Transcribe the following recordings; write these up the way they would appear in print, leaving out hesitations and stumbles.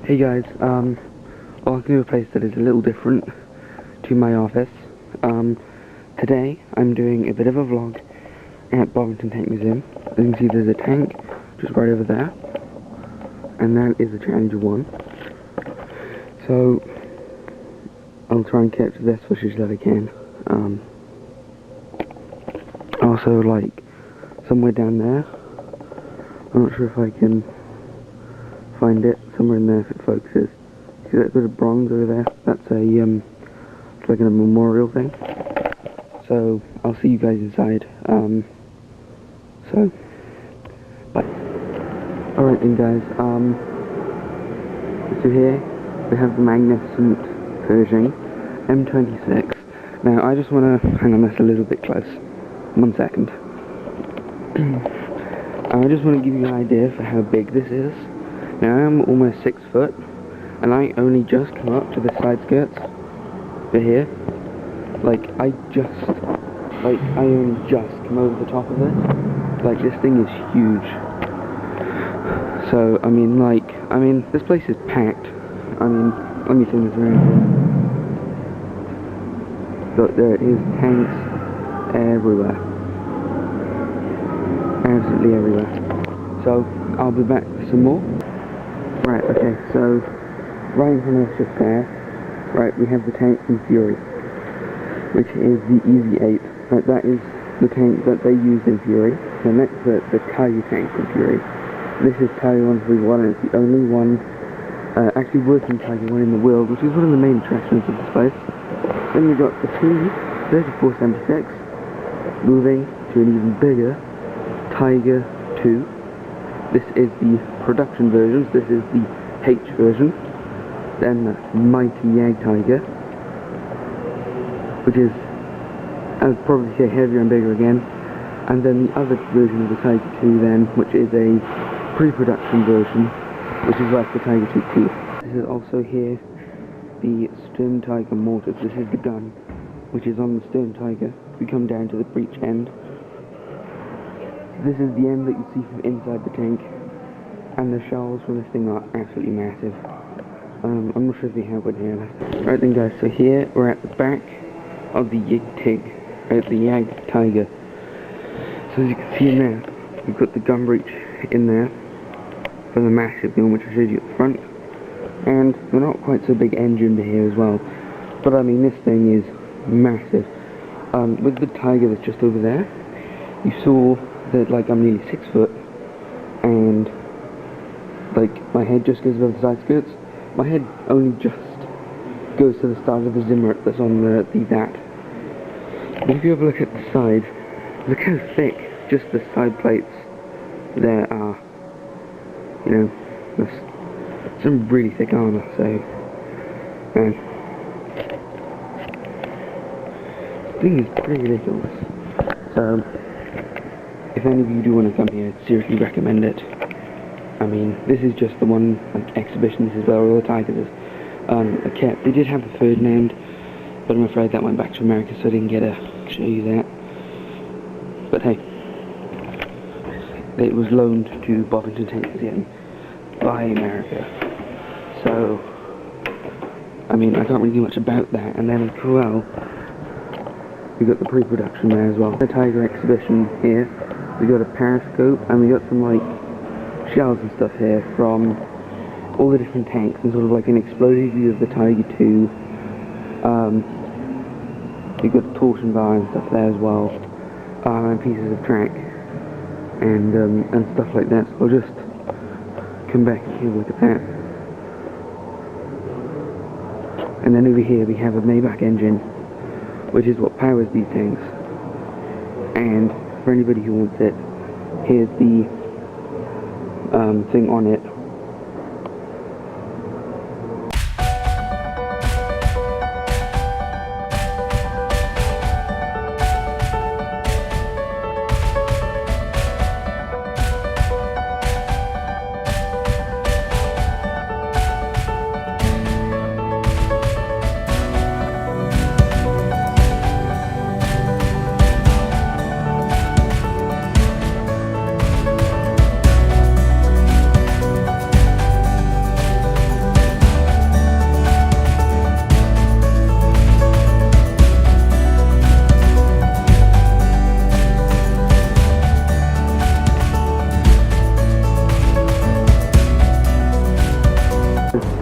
Hey guys, welcome to a place that is a little different to my office. Today I'm doing a bit of a vlog at Bovington Tank Museum. As you can see, there's a tank just right over there, and that is the Challenger 1. So I'll try and capture the best footage that I can. Also, like, somewhere down there, I'm not sure if I can find it, somewhere in there if it focuses. See that bit of bronze over there? That's a, it's like a memorial thing. So, I'll see you guys inside. So, bye. Alright then guys, so here we have the magnificent Pershing M26. Now, I just want to, hang on, that's a little bit close. 1 second. I just want to give you an idea for how big this is. Now I'm almost 6 foot, and I only just come up to the side skirts for here. Like, I only just come over the top of it. Like, this thing is huge. So, I mean, this place is packed. I mean, let me turn this around here. Look, there is tanks everywhere. Absolutely everywhere. So, I'll be back with some more. Right, okay, so, right in front of us just there, right, we have the tank from Fury, which is the EZ-8. Right, that is the tank that they used in Fury. The next, the Tiger tank from Fury. This is Tiger 131, and it's the only one, actually working Tiger 1 in the world, which is one of the main attractions of this place. Then we've got the T-3476, moving to an even bigger Tiger 2. This is the production versions. This is the H version. Then the mighty Jagdtiger, which is, I would probably say, heavier and bigger again. And then the other version of the Tiger 2 then, which is a pre-production version, which is like the Tiger 2T. This is also here the Sturm Tiger mortars. This is the gun, which is on the Sturm Tiger. We come down to the breech end. This is the end that you see from inside the tank, and the shells from this thing are absolutely massive. I'm not sure if they have one here. Right then guys, so here we're at the back of the Jagdtiger, right, the Jagdtiger. So as you can see in there, we've got the gun breech in there for the massive gun, which I showed you at the front, and the not quite so big engine here as well. But I mean, this thing is massive. With the Tiger that's just over there, you saw that, like, I'm nearly 6 foot, and like my head just goes above the side skirts. My head only just goes to the start of the Zimmerit that's on the that. But if you have a look at the side, look how thick just the side plates there are. You know, there's some really thick armour. So, man, this thing is pretty ridiculous. So, if any of you do want to come here, I'd seriously recommend it. I mean, this is just the one, like, exhibition. This is where all the Tigers are kept. They did have the Ferdinand, but I'm afraid that went back to America, so I didn't get to show you that. But hey, it was loaned to Bovington Tank Museum by America. So, I mean, I can't really do much about that. And then as well, we got the pre-production there as well. The Tiger exhibition here. We got a periscope, and we got some, like, shells and stuff here from all the different tanks, and sort of like an explosive view of the Tiger 2. We've got the torsion bar and stuff there as well, and pieces of track, and stuff like that. So I'll just come back and have a look at that. And then over here we have a Maybach engine, which is what powers these tanks. And for anybody who wants it, here's the thing on it.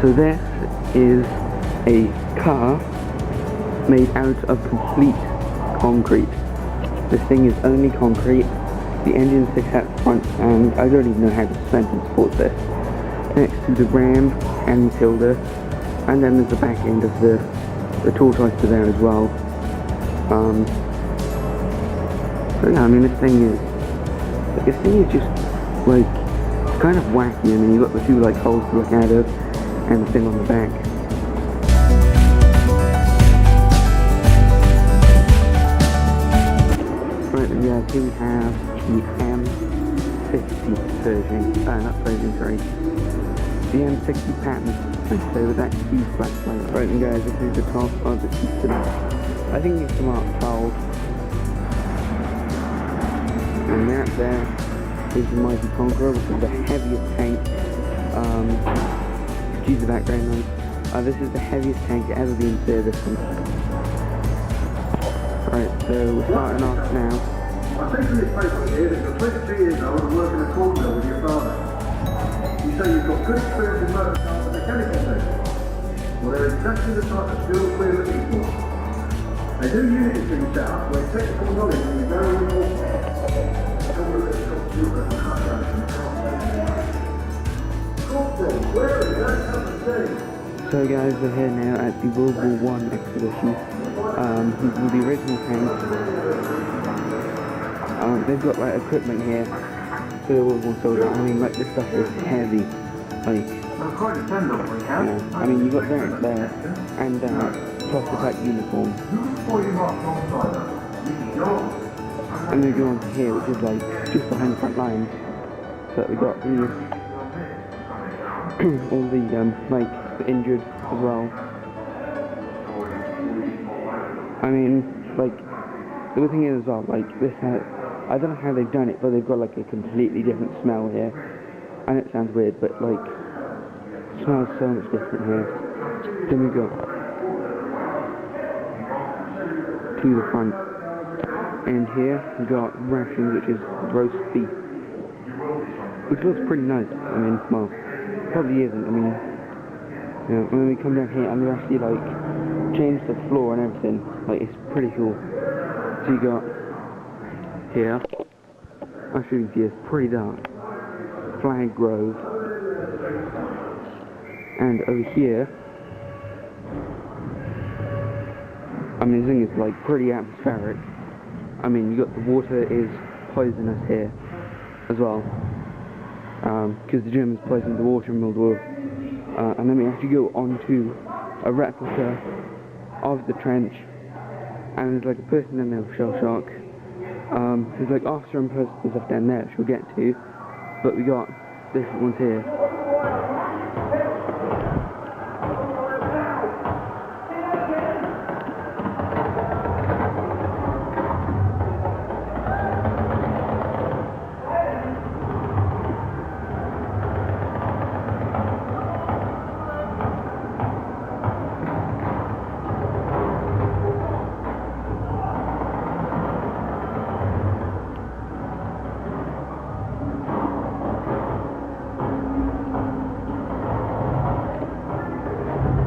So this is a car made out of complete concrete. This thing is only concrete. The engine sticks out the front, and I don't even know how the suspension supports this. Next to the Ram and Matilda, and then there's the back end of the Tortoise to there as well. So yeah, I mean this thing is just like kind of wacky. I mean, you've got the two like holes to look out of, and the thing on the back. Right, yeah, here we have the M60 version. Not version, sorry. The M60 pattern. So with that huge black light. Right, and guys, this is the top of the system. I think it's the Mark 12. And that there is the Mighty Conqueror, which is the heaviest tank. Excuse the background noise. This is the heaviest tank to ever be in service. Right, so we're starting off now. I think from this paper here that you're 22 years old and working a corn mill with your father. You say you've got good experience in motor cars and mechanical things. Well, they're exactly the type of skills we're looking for. They do unit things set up where technical knowledge will be very important. So guys, we're here now at the World War I exhibition. These are the original tanks. They've got like equipment here for the World War soldiers. I mean, like this stuff is heavy. Like, I mean, you got that there, and plus the type uniform. And then we go on to here, which is like just behind the front lines. So we got the all the like the injured as well. I mean, like the good thing is as well, like this has, I don't know how they've done it, but they've got like a completely different smell here. And it sounds weird, but like it smells so much different here. Then we go to the front. And here we got rations, which is roast beef, which looks pretty nice. I mean, well, probably isn't. I mean, you know, when we come down here and we actually like change the floor and everything, like it's pretty cool. So you got here, I'm sure you can see it's pretty dark. Flag Grove, and over here, I mean, this thing is like pretty atmospheric. I mean, you got the water is poisonous here as well, because the Germans poisoned the water in World War. And then we actually go on to a replica of the trench, and there's like a person in there with shell shock. There's like officer and person and stuff down there, which we'll get to, but we got different ones here.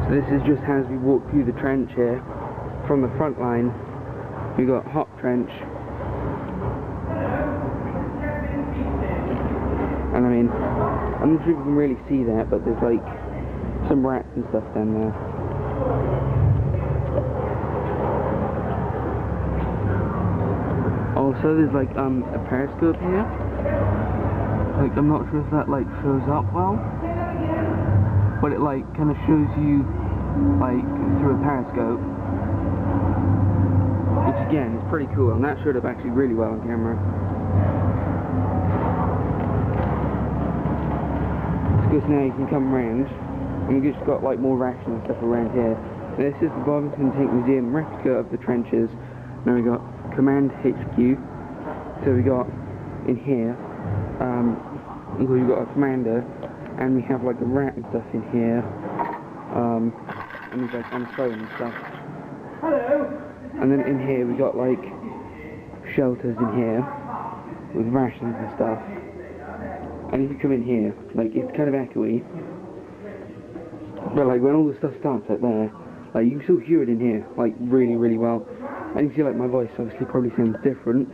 So this is just as we walk through the trench here. From the front line, we got Hop Trench. And I mean, I'm not sure if you can really see that, but there's like some rats and stuff down there. Also, there's like a periscope here. Like, I'm not sure if that like shows up well, but it like kind of shows you like through a periscope, which again is pretty cool, and that showed up actually really well on camera. Because now you can come around, and we just got like more rations and stuff around here. This is the Bovington Tank Museum replica of the trenches. Now we got Command HQ. So we got in here, we've got a commander, and we have like a rat and stuff in here. And he's like on the phone and stuff. Hello. And then in here we got like shelters in here with rations and stuff. And if you come in here, like it's kind of echoey, But like when all the stuff starts out there, like you can still hear it in here, like really, really well. And you can see like my voice obviously probably sounds different.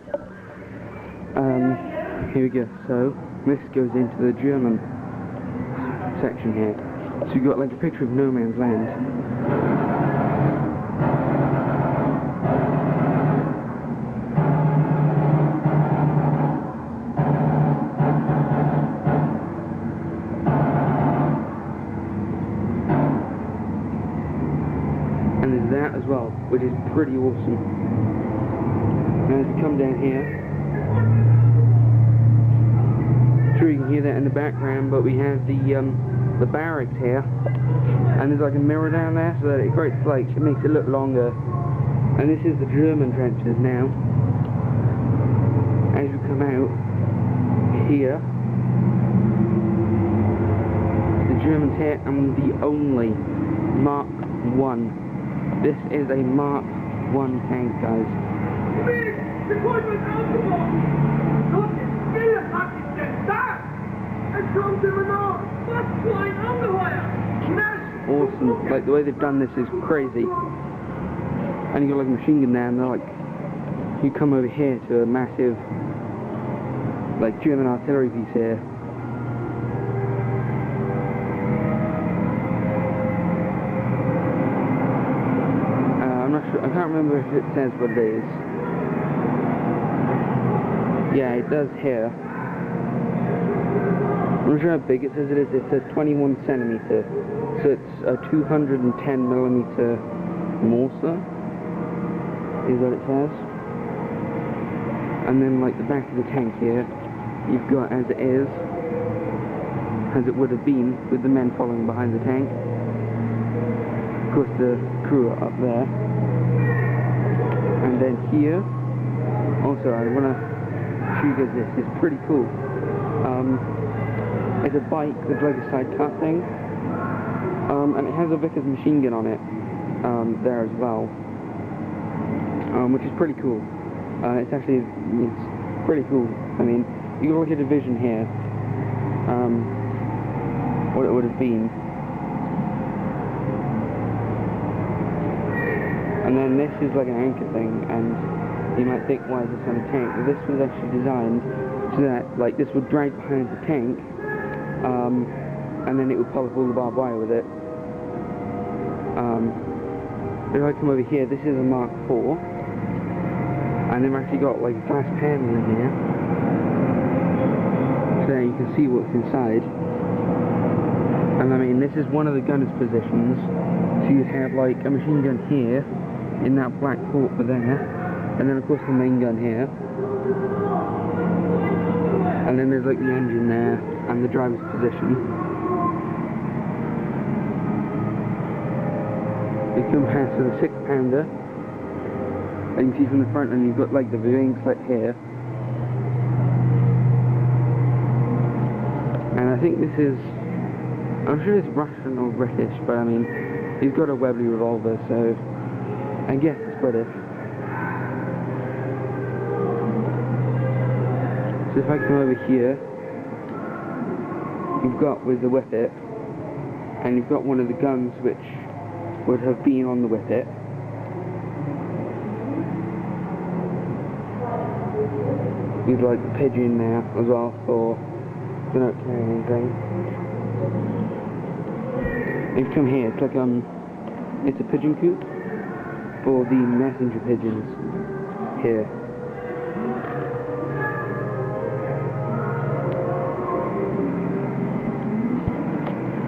Here we go. So this goes into the German section here. So you've got like a picture of no man's land. And there's that as well, which is pretty awesome. Now as we come down here, I'm sure you can hear that in the background, but we have the barracks here, and there's like a mirror down there, so that it creates like, it makes it look longer. And this is the German trenches now. As we come out here, the Germans here, and the only Mark 1. This is a Mark 1 tank, guys. Awesome. Like the way they've done this is crazy. And you got like a machine gun there, and they're like, you come over here to a massive like German artillery piece here. I'm not sure, I can't remember if it says what it is. Yeah, it does here. I'm not sure how big it says it is. It's a 21 centimeter, so it's a 210 millimeter Mortar, is what it says. And then like the back of the tank here, you've got as it is, as it would have been with the men following behind the tank. Of course the crew are up there. And then here, also I want to show you guys this. It's pretty cool. It's a bike with like a sidecar thing, and it has a Vickers machine gun on it there as well, which is pretty cool. It's pretty cool. I mean, you can look at a vision here, what it would have been, and then this is like an anchor thing, and you might think, why is this on a tank? Well, this was actually designed so that like this would drag behind the tank, and then it would pull up all the barbed wire with it. If I come over here, this is a Mark IV, and they've actually got like a glass panel in here, so you can see what's inside. And I mean, this is one of the gunner's positions, so you'd have like a machine gun here, in that black port for there, and then of course the main gun here, and then there's like the engine there, and the driver's position. You come past with a 6-pounder, and you can see from the front, and you've got like the viewing slit here. And I think this is, I'm sure it's Russian or British, but I mean, he's got a Webley revolver, so I guess it's British. So if I come over here, you've got with the Whippet, and you've got one of the guns which would have been on the Whippet. You've like the pigeon there as well for the not carrying anything. If you come here, it's like it's a pigeon coop for the messenger pigeons here.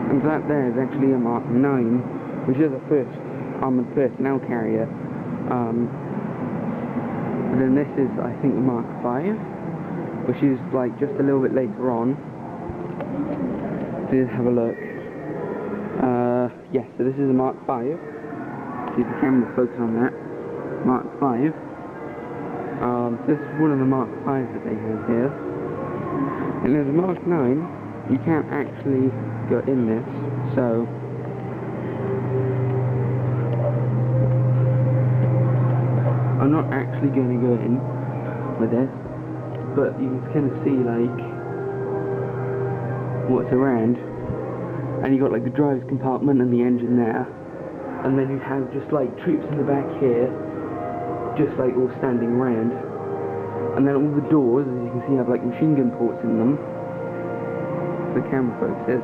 And that there is actually a Mark 9, which is a first armoured personnel carrier. And then this is, I think, the Mark 5, which is like just a little bit later on. Let's have a look. Yes, so this is a Mark 5. See the camera focus on that. Mark 5. This is one of the Mark 5s that they have here. And there's a Mark 9. You can't actually go in this, so I'm not actually going to go in with this, but you can kind of see like what's around. and you got like the driver's compartment and the engine there, and then you have just like troops in the back here, just like all standing around, and then all the doors, as you can see, have like machine gun ports in them. The camera focuses,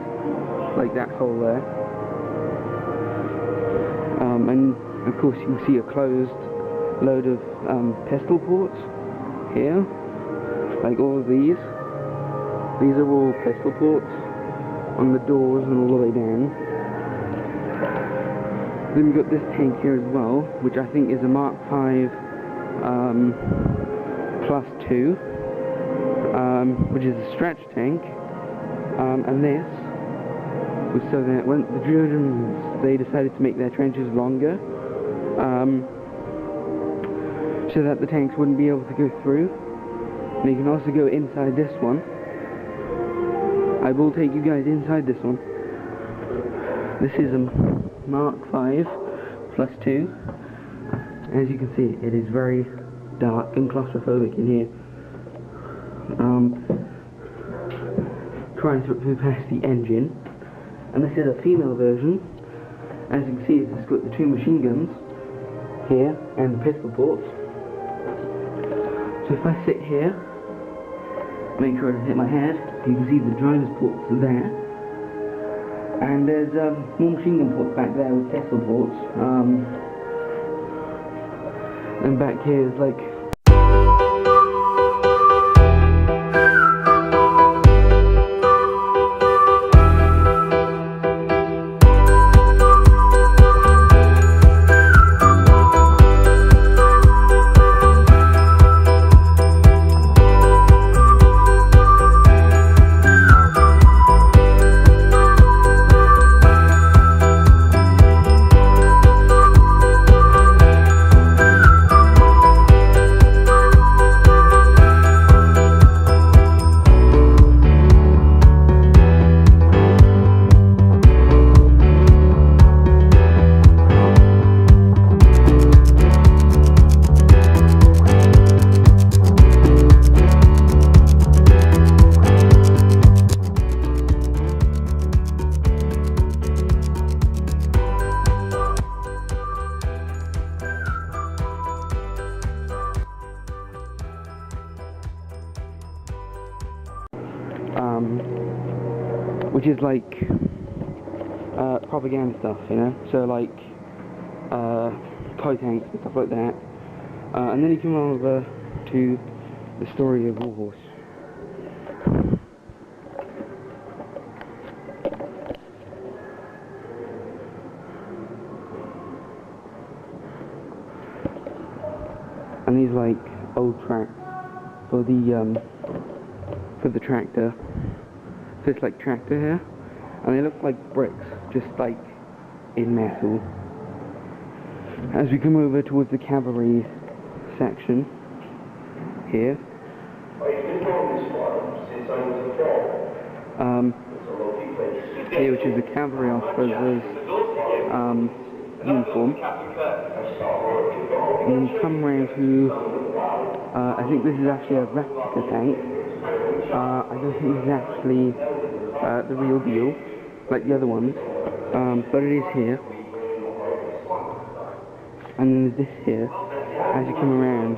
like that hole there, and of course you can see a closed load of pistol ports here, like all of these. These are all pistol ports on the doors and all the way down. Then we've got this tank here as well, which I think is a Mark V plus 2, which is a stretch tank, and this was so that when the Germans, they decided to make their trenches longer, so that the tanks wouldn't be able to go through. And you can also go inside this one. I will take you guys inside this one. This is a Mark V plus 2. As you can see, it is very dark and claustrophobic in here. Trying to move past the engine. And this is a female version. As you can see, it's got the 2 machine guns here and the pistol ports. So if I sit here, make sure I don't hit my head, you can see the driver's ports are there. And there's more machine gun ports back there with pistol ports. And back here is like which is like propaganda stuff, you know, so like toy tanks and stuff like that. And then you come over to the story of Warhorse. And these like old tracks for the tractor. This like tractor here, and they look like bricks, just like in metal. As we come over towards the cavalry section here, here, which is the cavalry officer's uniform, and you come around to I think this is actually a replica tank. I don't think this is actually the real deal, like the other ones, but it is here. And then there's this here, as you come around.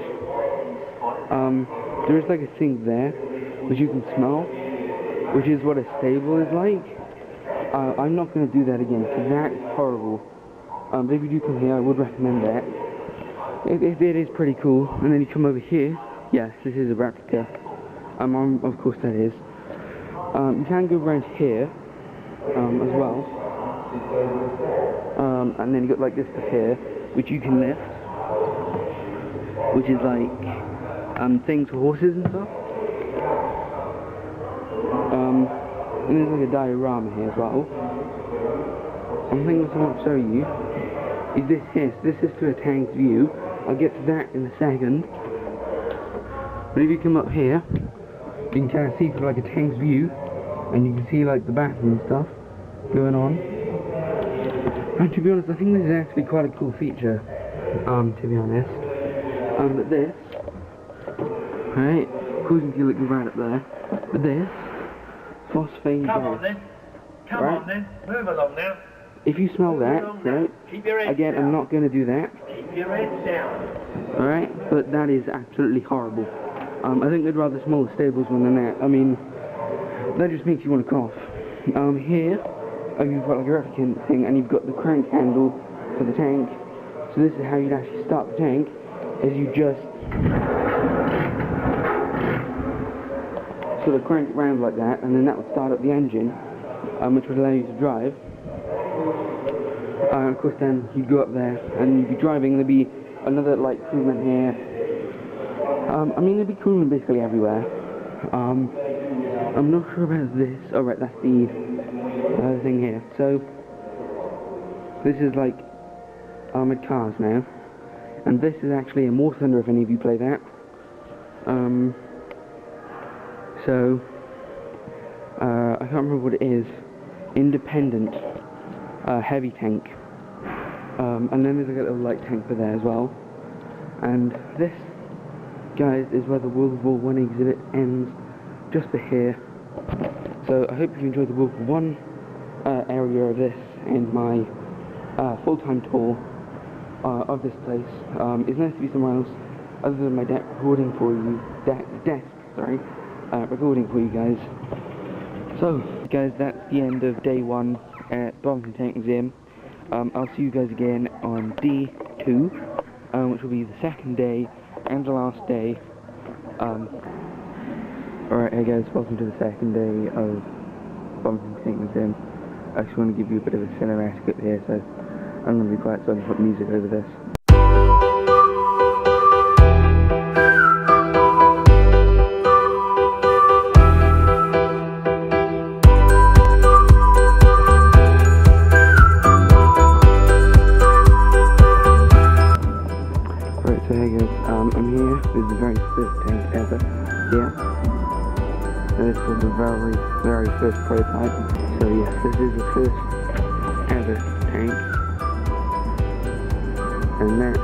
There is like a thing there, which you can smell, which is what a stable is like. I'm not going to do that again, because that is horrible. But if you do come here, I would recommend that. It is pretty cool. And then you come over here, yes, this is a replica. Of course that is. You can go around here as well, and then you got like this stuff here, which you can lift, which is like things for horses and stuff. And there's like a diorama here as well. One thing I want to show you is this here. So this is to a tank's view. I'll get to that in a second. But if you come up here, you can kind of see through like a tank's view, and you can see like the bathroom and stuff going on. And to be honest, I think this is actually quite a cool feature, to be honest. But this, right, cruising to looking right up there, but this, phosphane gas Come right? on then, move along now. If you smell Move that, along now. right, Keep your head again, down. I'm not going to do that, Keep your head down. alright? But that is absolutely horrible. I think they'd rather smell the stables one than that. I mean, that just makes you want to cough. Here, you've got like a replicant thing, and you've got the crank handle for the tank. So this is how you'd actually start the tank, is you just sort of crank it round like that, and then that would start up the engine, which would allow you to drive. Of course then you'd go up there, and you'd be driving, there'd be another light coolant here. I mean, there'd be coolant basically everywhere. I'm not sure about this. Oh right, that's the thing here. So, this is like Armoured Cars now. And this is actually a War Thunder if any of you play that. I can't remember what it is. Independent heavy tank. And then there's like a little light tank for there as well. And this, guys, is where the World War I exhibit ends, just for here. So I hope you enjoyed the World War I area of this and my full-time tour of this place. It's nice to be somewhere else other than my desk recording for you. Recording for you guys. So, guys, that's the end of day 1 at Darlington Tank Museum. I'll see you guys again on D2, which will be the second day and the last day. Alright, hey guys, welcome to the second day of Darlington Tank Museum. I just want to give you a bit of a cinematic clip here, so I'm going to be quiet so I can put music over this. So hey guys, I'm here with the very first tank ever, yeah. This was the very first prototype, so yes, this is the first ever tank. And that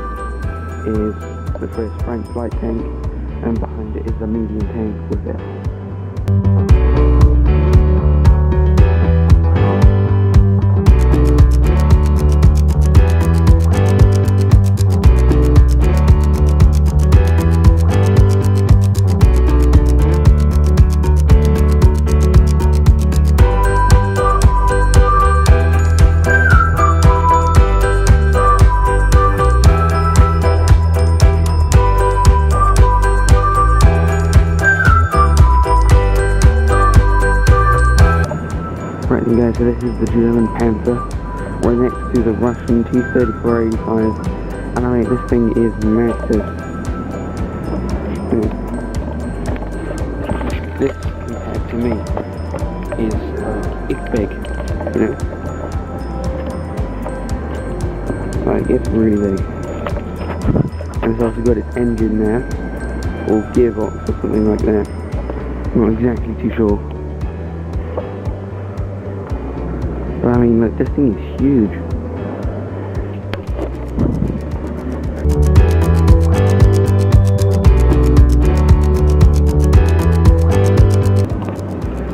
is the first French light tank, and behind it is the medium tank with it. Right then guys, so this is the German Panther, right next to the Russian T-34-85, and I mean, this thing is massive. This, compared to me, is, it's big, you know? Like, it's really big. And it's also got its engine there, or gearbox or something like that. I'm not exactly too sure. But I mean, look, this thing is huge.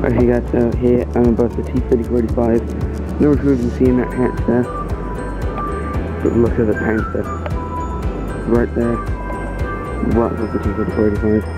Okay guys, so here I'm above the T-34-85. No one can see in that hatch there. But look at the Panther. Right there. Right above the T-34-85.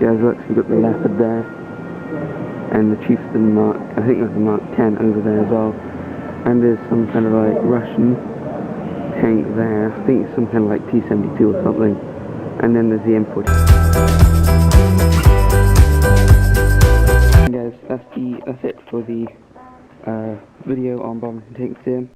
Guys, look, we've got the Leopard there, and the Chieftain Mark, I think there's the Mark 10 over there as well, and there's some kind of like Russian tank there, I think it's some kind of like T-72 or something, and then there's the M40. And guys, that's it for the video on Darlington Tank Museum.